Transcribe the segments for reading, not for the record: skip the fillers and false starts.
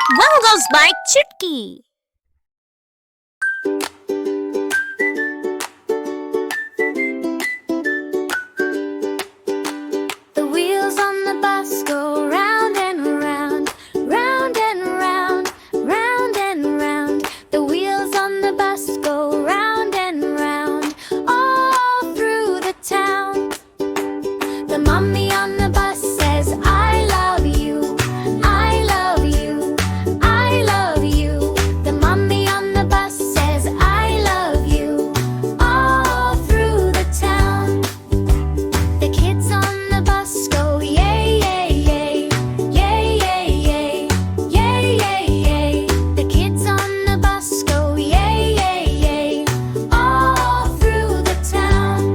One goes by Chutki. The wheels on the bus go round and round, round and round, round and round. The wheels on the bus go round and round, all through the town. The mommy on the bus says, I love you, I love you, I love you. The mommy on the bus says, I love you, all through the town. The kids on the bus go, yay, yay, yay, yay, yay, yay, yay, yay, yay. The kids on the bus go, yay, yay, yay, all through the town.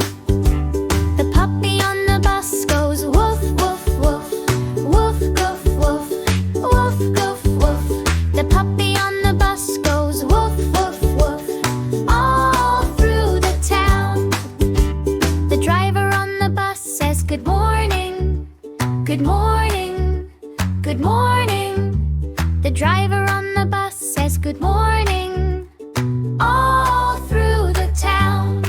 The puppy on the bus goes, woof, woof, woof, woof, goof, woof, woof, goof, woof. The puppy on the bus goes, woof, woof, woof, all through the town. The driver on the bus says, good morning, good morning, good morning. The driver on the bus says, good morning, all through the town.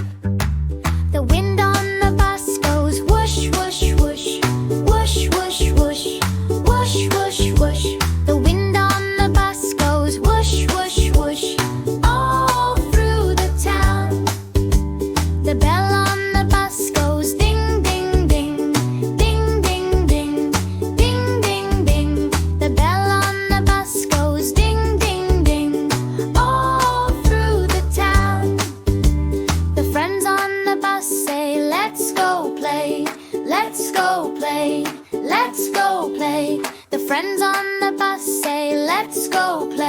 The wind on the bus goes whoosh, whoosh, whoosh, whoosh, whoosh, whoosh, whoosh, whoosh, whoosh. The wind on the bus goes whoosh, whoosh, whoosh, all through the town. The bell on the bus goes ding, ding, ding, ding, ding, ding, ding, ding, ding. The bell on the bus goes ding, ding, ding, all through the town. The friends on the bus say, let's go play, let's go play, let's go play. The friends on the bus say, let's go play.